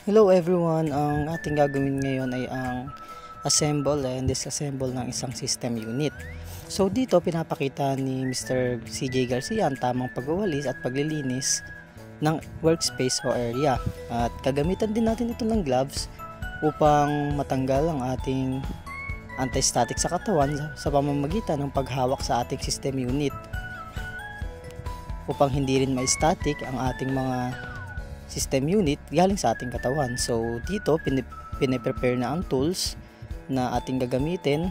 Hello everyone, ang ating gagawin ngayon ay ang assemble and disassemble ng isang system unit. So dito pinapakita ni Mr. CJ Garcia ang tamang pagwawalis at paglilinis ng workspace o area. At kagamitan din natin ito ng gloves upang matanggal ang ating anti-static sa katawan sa pamamagitan ng paghawak sa ating system unit upang hindi rin ma-static ang ating mga system unit galing sa ating katawan. So dito pine-prepare na ang tools na ating gagamitin.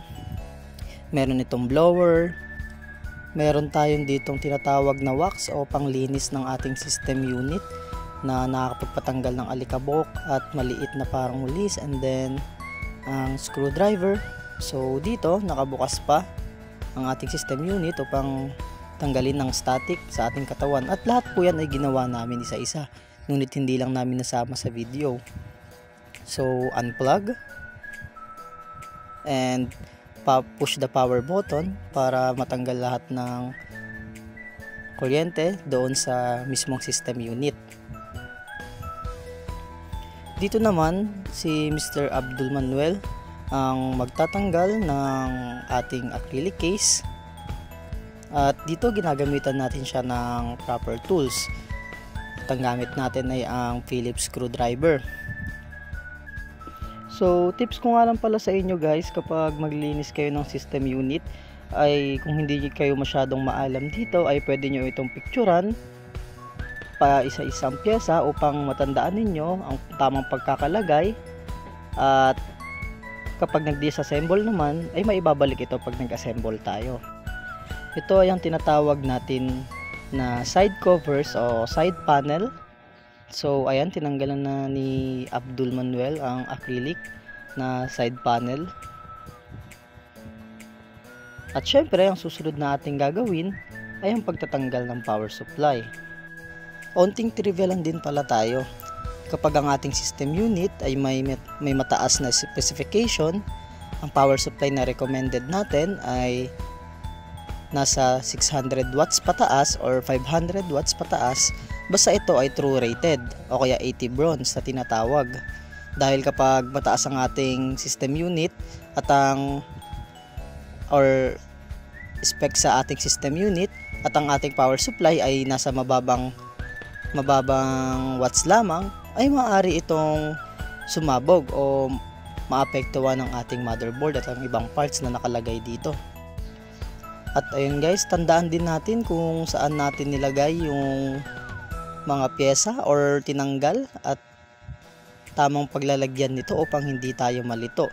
Meron itong blower, meron tayong ditong tinatawag na wax o panglinis ng ating system unit na nakakapagpatanggal ng alikabok at maliit na parang ulis, and then ang screwdriver. So dito nakabukas pa ang ating system unit upang tanggalin ng static sa ating katawan, at lahat po yan ay ginawa namin isa-isa, ngunit hindi lang namin nasama sa video. So unplug and push the power button para matanggal lahat ng kuryente doon sa mismong system unit. Dito naman si Mr. Abdul Manuel ang magtatanggal ng ating acrylic case, at dito ginagamitan natin siya ng proper tools. Ang gamit natin ay ang Phillips screwdriver. So tips ko nga lang pala sa inyo guys, kapag maglinis kayo ng system unit, ay kung hindi kayo masyadong maalam dito, ay pwede nyo itong picturean pa isa-isang pyesa upang matandaan ninyo ang tamang pagkakalagay, at kapag nag-disassemble naman ay maibabalik ito pag nag-assemble tayo. Ito ay ang tinatawag natin na side covers o side panel. So ayan, tinanggalan na ni Abdul Manuel ang acrylic na side panel. At syempre ang susunod na ating gagawin ay ang pagtatanggal ng power supply. Onting trivia lang din pala tayo. Kapag ang ating system unit ay may mataas na specification, ang power supply na recommended natin ay nasa 600 watts pataas or 500 watts pataas, basta ito ay true rated o kaya 80 bronze na tinatawag. Dahil kapag mataas ang ating system unit at ang spec sa ating system unit at ang ating power supply ay nasa mababang watts lamang, ay maaari itong sumabog o maapektuhan ng ating motherboard at ang ibang parts na nakalagay dito. At ayun guys, tandaan din natin kung saan natin nilagay yung mga pyesa or tinanggal, at tamang paglalagyan nito upang hindi tayo malito.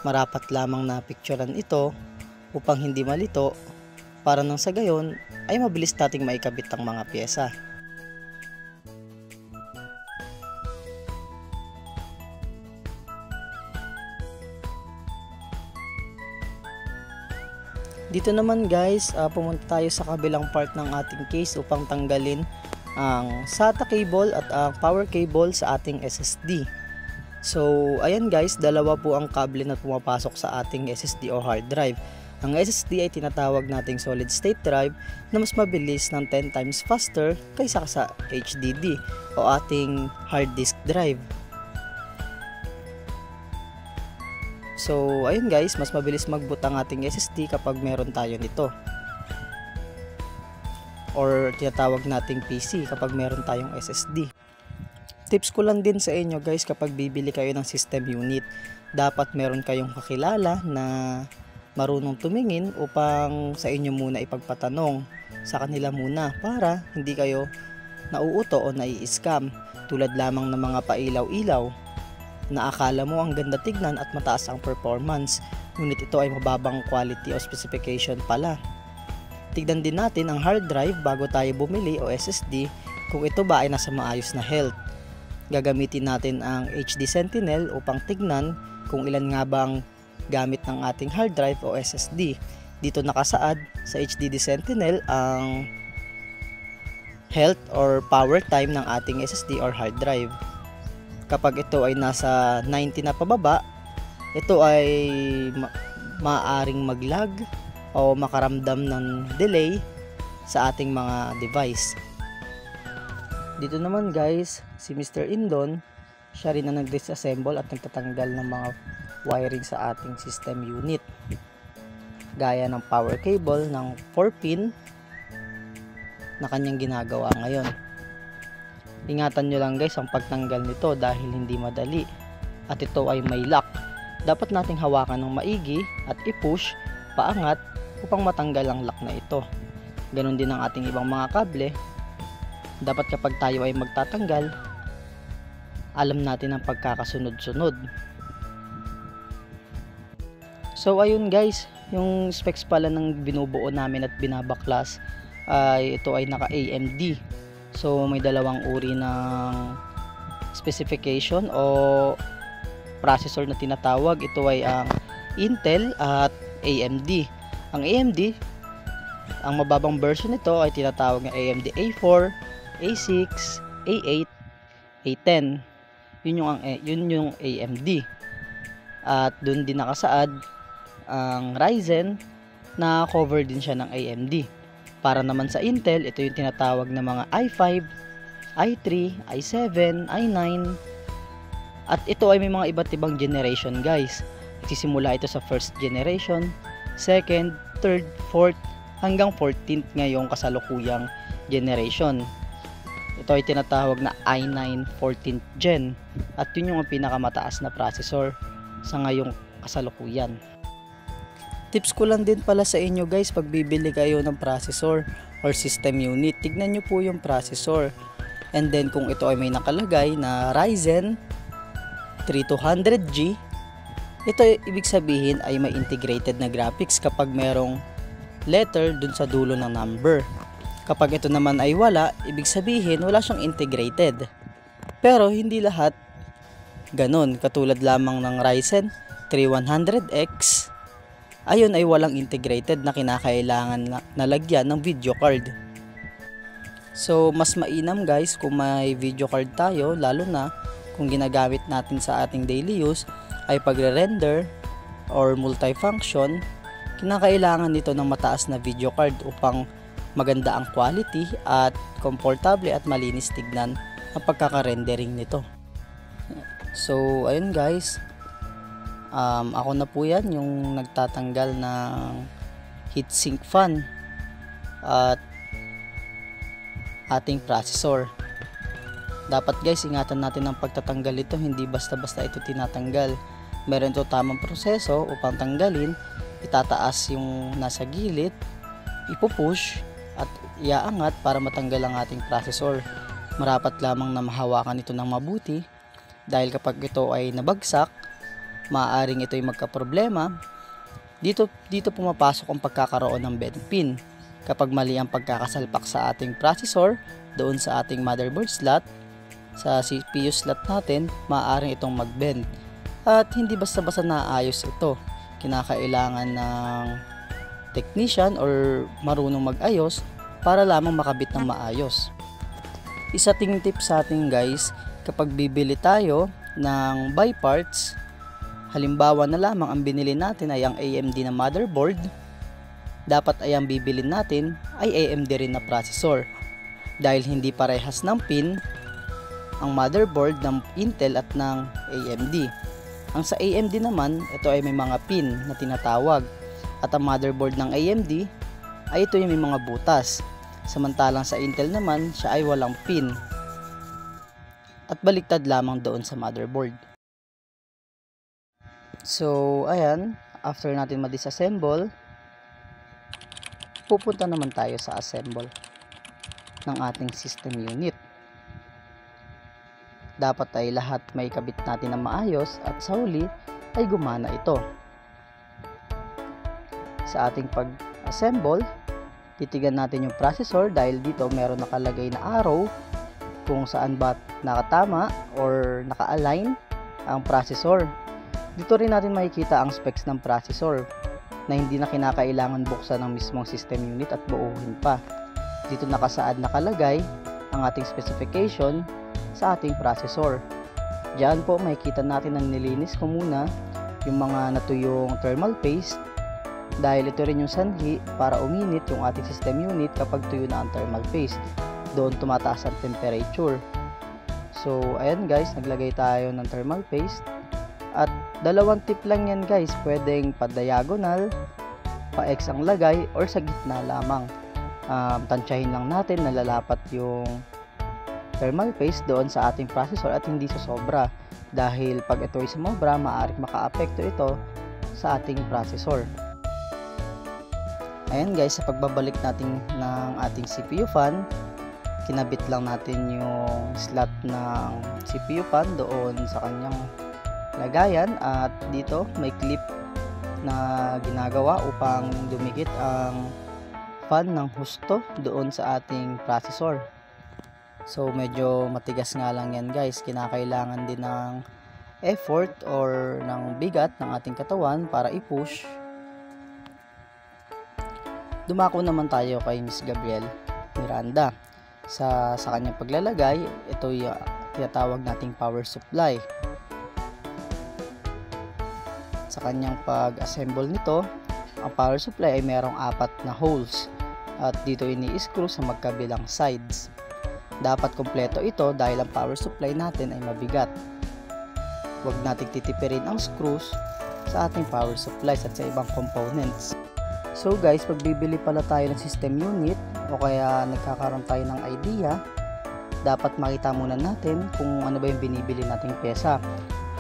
Marapat lamang na picturean ito upang hindi malito, para nang sa gayon ay mabilis nating maikabit ang mga pyesa. Dito naman guys, pumunta tayo sa kabilang part ng ating case upang tanggalin ang SATA cable at ang power cable sa ating SSD. So ayan guys, dalawa po ang kable na pumapasok sa ating SSD o hard drive. Ang SSD ay tinatawag nating solid state drive na mas mabilis ng 10 times faster kaysa sa HDD o ating hard disk drive. So ayun guys, mas mabilis mag-boot ang ating SSD kapag meron tayo nito, or tinatawag nating PC kapag meron tayong SSD. Tips ko lang din sa inyo guys, kapag bibili kayo ng system unit, dapat meron kayong kakilala na marunong tumingin upang sa inyo muna ipagpatanong sa kanila muna, para hindi kayo nauuto o nai-scam, tulad lamang ng mga pailaw-ilaw na akala mo ang ganda tignan at mataas ang performance, ngunit ito ay mababang quality o specification pala. Tignan din natin ang hard drive bago tayo bumili o SSD kung ito ba ay nasa maayos na health. Gagamitin natin ang HD Sentinel upang tignan kung ilan nga bang gamit ng ating hard drive o SSD. Dito nakasaad sa HDD Sentinel ang health or power time ng ating SSD or hard drive. Kapag ito ay nasa 90 na pababa, ito ay maaaring mag-lag o makaramdam ng delay sa ating mga device. Dito naman guys, si Mr. Indon, siya rin na nag-disassemble at nagtatanggal ng mga wiring sa ating system unit, gaya ng power cable ng 4-pin na kanyang ginagawa ngayon. Ingatan nyo lang guys ang pagtanggal nito dahil hindi madali at ito ay may lock. Dapat nating hawakan ng maigi at i-push paangat upang matanggal ang lock na ito. Ganon din ang ating ibang mga kable. Dapat kapag tayo ay magtatanggal, alam natin ang pagkakasunod-sunod. So ayun guys, yung specs pala ng binubuo namin at binabaklas ay ito ay naka AMD. So may dalawang uri ng specification o processor na tinatawag. Ito ay ang Intel at AMD. Ang AMD, ang mababang version nito ay tinatawag na AMD A4, A6, A8, A10. Yun yung AMD. At dun din nakasaad ang Ryzen na cover din siya ng AMD. Para naman sa Intel, ito yung tinatawag na mga i5, i3, i7, i9. At ito ay may mga iba't ibang generation guys. Nagsisimula ito sa first generation, second, third, fourth, hanggang 14th ngayong kasalukuyang generation. Ito ay tinatawag na i9 14th gen at yun yung pinakamataas na processor sa ngayong kasalukuyan. Tips ko lang din pala sa inyo guys, pag bibili kayo ng processor or system unit, tignan nyo po yung processor. And then kung ito ay may nakalagay na Ryzen 3200G, ito ibig sabihin ay may integrated na graphics kapag merong letter dun sa dulo ng number. Kapag ito naman ay wala, ibig sabihin wala siyang integrated. Pero hindi lahat ganon, katulad lamang ng Ryzen 3100X, ayun ay walang integrated na kinakailangan na lagyan ng video card. So mas mainam guys kung may video card tayo, lalo na kung ginagamit natin sa ating daily use ay pagre-render or multifunction, kinakailangan nito ng mataas na video card upang maganda ang quality at komportable at malinis tignan ang pagkaka-rendering nito. So ayun guys, ako na po yan yung nagtatanggal ng heatsink fan at ating processor. Dapat guys, ingatan natin ang pagtatanggal ito, hindi basta-basta ito tinatanggal. Meron ito tamang proseso upang tanggalin. Itataas yung nasa gilid, ipupush at iaangat para matanggal ang ating processor. Marapat lamang na mahawakan ito ng mabuti dahil kapag ito ay nabagsak, maaaring ito ay magkaproblema. Dito pumapasok ang pagkakaroon ng bend pin. Kapag mali ang pagkakasalpak sa ating processor doon sa ating motherboard slot, sa CPU slot natin, maaaring itong mag-bend. At hindi basta-basta naayos ito. Kinakailangan ng technician or marunong mag-ayos para lamang makabit ng maayos. Isa ting tip sa atin guys, kapag bibili tayo ng buy parts, halimbawa na lamang ang binili natin ay ang AMD na motherboard, dapat ay ang bibilin natin ay AMD rin na processor dahil hindi parehas ng pin ang motherboard ng Intel at ng AMD. Ang sa AMD naman, ito ay may mga pin na tinatawag at ang motherboard ng AMD ay ito yung may mga butas, samantalang sa Intel naman siya ay walang pin at baliktad lamang doon sa motherboard. So ayan, after natin ma-disassemble, pupunta naman tayo sa assemble ng ating system unit. Dapat ay lahat may kabit natin na maayos at sa huli ay gumana ito. Sa ating pag-assemble, titigan natin yung processor dahil dito meron nakalagay na arrow kung saan ba nakatama or naka-align ang processor. Dito rin natin makikita ang specs ng processor na hindi na kinakailangan buksan ng mismong system unit at buuhin pa. Dito nakasaad nakalagay ang ating specification sa ating processor. Diyan po makikita natin ang nilinis ko muna yung mga natuyong thermal paste dahil ito rin yung sanhi para uminit yung ating system unit kapag tuyo na ang thermal paste. Doon tumataas ang temperature. So ayan guys, naglagay tayo ng thermal paste. At dalawang tip lang yan guys, pwedeng pa diagonal, pa X ang lagay, or sa gitna lamang. Tansyahin lang natin na lalapat yung thermal paste doon sa ating processor at hindi sa sobra. Dahil pag ito ay sumobra, maaaring makaapekto ito sa ating processor. Ayan guys, sa pagbabalik natin ng ating CPU fan, kinabit lang natin yung slot ng CPU fan doon sa kanyang lagayan, at dito may clip na ginagawa upang dumikit ang fan ng husto doon sa ating processor. So medyo matigas nga lang yan guys, kinakailangan din ng effort or ng bigat ng ating katawan para i-push. Dumako naman tayo kay Miss Gabriel Miranda. Sa kanyang paglalagay, ito yung tinatawag nating power supply. Sa kanyang pag-assemble nito, ang power supply ay mayroong 4 na holes at dito ini-screw sa magkabilang sides. Dapat kompleto ito dahil ang power supply natin ay mabigat. Huwag nating titipirin ang screws sa ating power supplies at sa ibang components. So guys, pag bibili pala tayo ng system unit o kaya nagkakaroon tayo ng idea, dapat makita muna natin kung ano ba yung binibili nating pyesa.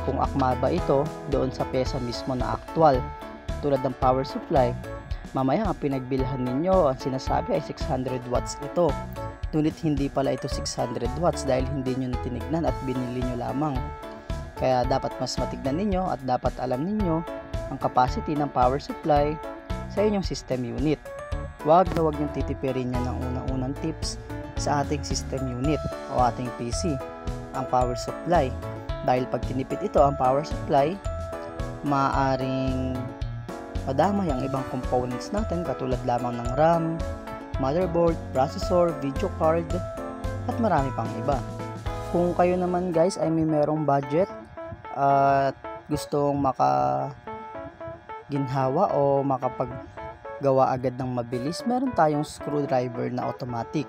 Kung akma ba ito doon sa pyesa mismo na actual. Tulad ng power supply, mamaya ang pinagbilhan ninyo, ang sinasabi ay 600 watts ito. Ngunit hindi pala ito 600 watts dahil hindi nyo tinignan at binili nyo lamang. Kaya dapat mas matignan ninyo at dapat alam ninyo ang capacity ng power supply sa inyong system unit. Huwag na huwag niyong titipirin niya ng unang-unang tips sa ating system unit o ating PC, ang power supply. Dahil pag tinipid ito ang power supply, maaaring madamay ang ibang components natin katulad lamang ng RAM, motherboard, processor, video card, at marami pang iba. Kung kayo naman guys ay may merong budget at gustong ginhawa o makapaggawa agad ng mabilis, meron tayong screwdriver na automatic.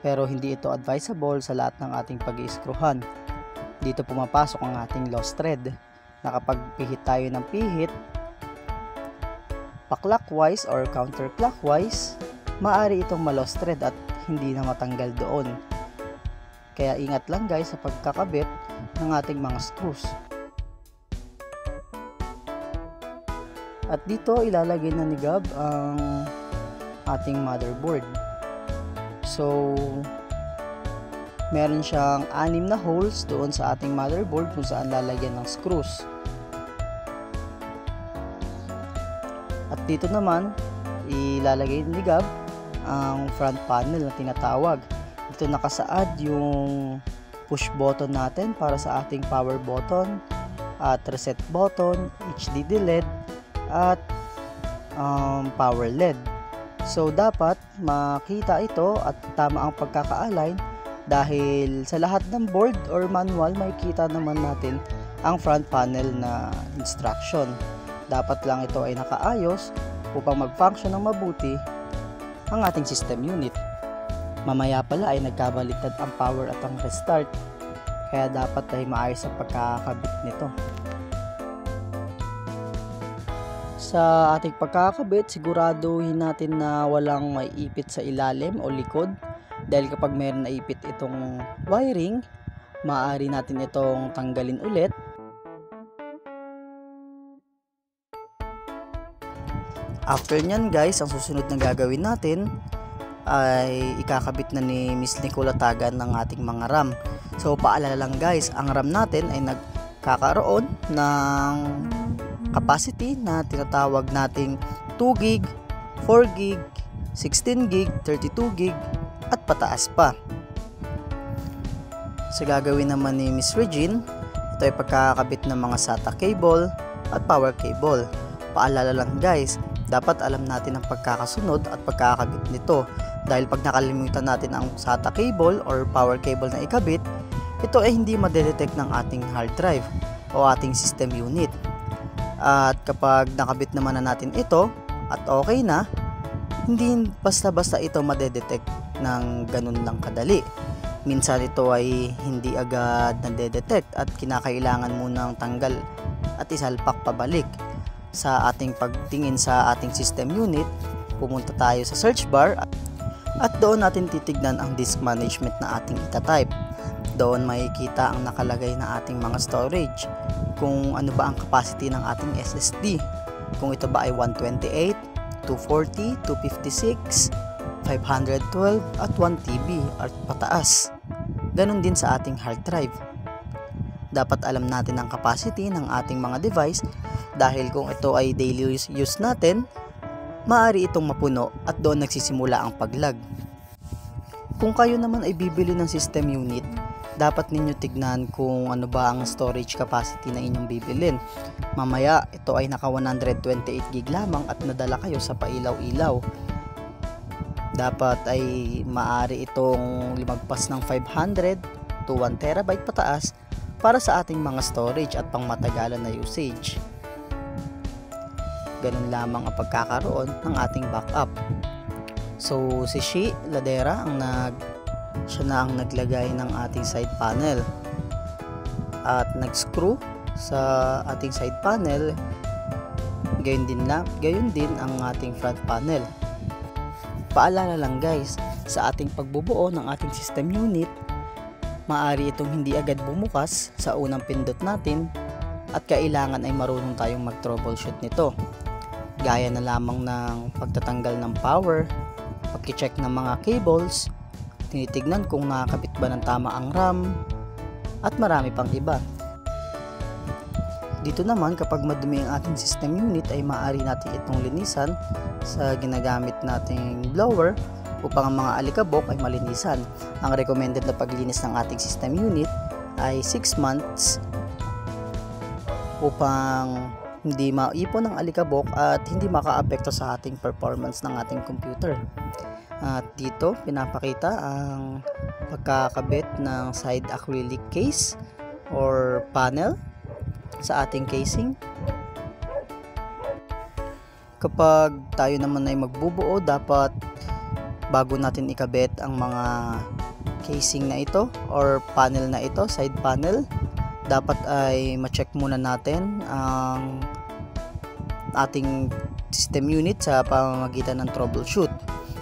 Pero hindi ito advisable sa lahat ng ating pag-i-screwhan. Dito pumapasok ang ating lost thread na kapag pihit tayo ng pihit, pa-clockwise or counterclockwise, maaari itong ma-lost thread at hindi na matanggal doon. Kaya ingat lang guys sa pagkakabit ng ating mga screws. At dito ilalagay na ni Gab ang ating motherboard. So meron siyang 6 na holes doon sa ating motherboard kung saan lalagyan ng screws. At dito naman ilalagay ni Gab ang front panel na tinatawag. Dito nakasaad yung push button natin para sa ating power button at reset button, HDD LED at power LED. So dapat makita ito at tama ang pagkaka-align dahil sa lahat ng board or manual makikita naman natin ang front panel na instruction. Dapat lang ito ay nakaayos upang mag-function ng mabuti ang ating system unit. Mamaya pala ay nagkabaliktad ang power at ang restart, kaya dapat ay maayos ang pagkakabit nito. Sa ating pagkakabit, siguraduhin natin na walang maiipit sa ilalim o likod dahil kapag mayroon naipit itong wiring, maaari natin itong tanggalin ulit. After nyan guys, ang susunod na gagawin natin ay ikakabit na ni Miss Nicola Tagan ng ating mga RAM. So paalala lang guys, ang RAM natin ay nagkakaroon ng capacity na tinatawag nating 2GB, 4GB, 16GB, 32GB at pataas pa. Sa gagawin naman ni Miss Regine, ito ay pagkakabit ng mga SATA cable at power cable. Paalala lang guys, dapat alam natin ang pagkakasunod at pagkakabit nito dahil pag nakalimutan natin ang SATA cable or power cable na ikabit, ito ay hindi madedetect ng ating hard drive o ating system unit. At kapag nakabit naman na natin ito at okay na, hindi basta-basta ito madedetect ng ganun lang kadali. Minsan ito ay hindi agad nade-detect at kinakailangan munang tanggal at isalpak pabalik. Sa ating pagtingin sa ating system unit, pumunta tayo sa search bar at doon natin titignan ang disk management na ating itatype. Doon makikita ang nakalagay na ating mga storage, kung ano ba ang capacity ng ating SSD, kung ito ba ay 128, 240, 256, 512 at 1TB at pataas. Ganon din sa ating hard drive. Dapat alam natin ang capacity ng ating mga device dahil kung ito ay daily use natin, maaari itong mapuno at doon nagsisimula ang paglag. Kung kayo naman ay bibili ng system unit, dapat ninyo tignan kung ano ba ang storage capacity na inyong bibilin. Mamaya ito ay naka 128GB lamang at nadala kayo sa pailaw-ilaw. Dapat ay maaari itong lumagpas ng 500 to 1TB pataas para sa ating mga storage at pangmatagalan na usage. Ganun lamang ang pagkakaroon ng ating backup. So si Shi Ladera siya na ang naglagay ng ating side panel at nag-screw sa ating side panel. Gayon din ang ating front panel. Paalala lang guys, sa ating pagbubuo ng ating system unit, maaari itong hindi agad bumukas sa unang pindot natin at kailangan ay marunong tayong mag-troubleshoot nito. Gaya na lamang ng pagtatanggal ng power, pag-check ng mga cables, tinitignan kung nakakabit ba ng tama ang RAM, at marami pang iba. Dito naman kapag madumi ang ating system unit ay maaari natin itong linisan sa ginagamit nating blower upang ang mga alikabok ay malinisan. Ang recommended na paglinis ng ating system unit ay 6 months upang hindi maipon ang alikabok at hindi makaapekto sa ating performance ng ating computer. At dito pinapakita ang pagkakabit ng side acrylic case or panel sa ating casing. Kapag tayo naman ay magbubuo, dapat bago natin ikabit ang mga casing na ito or panel na ito, side panel, dapat ay ma-check muna natin ang ating system unit sa pamamagitan ng troubleshoot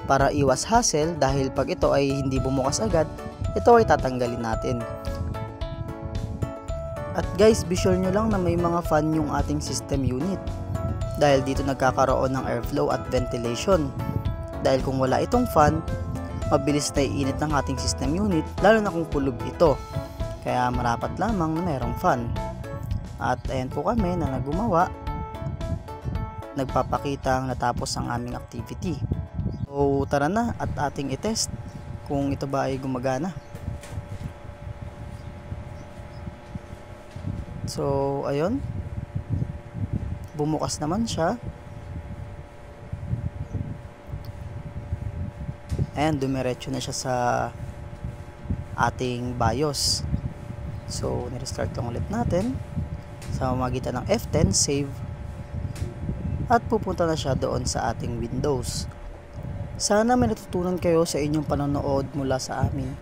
para iwas hassle, dahil pag ito ay hindi bumukas agad, ito ay tatanggalin natin. At guys, be sure nyo lang na may mga fan yung ating system unit dahil dito nagkakaroon ng airflow at ventilation. Dahil kung wala itong fan, mabilis na iinit ng ating system unit, lalo na kung kulog ito. Kaya marapat lamang na mayroong fan. At ayan po kami na nagumawa, nagpapakita ang natapos ang aming activity. So tara na at ating itest kung ito ba ay gumagana. So ayun, bumukas naman siya. Ayan, dumiretso na siya sa ating BIOS. So nirestart lang ulit natin sa pamamagitan ng F10 save at pupunta na siya doon sa ating Windows. Sana may natutunan kayo sa inyong panonood mula sa amin.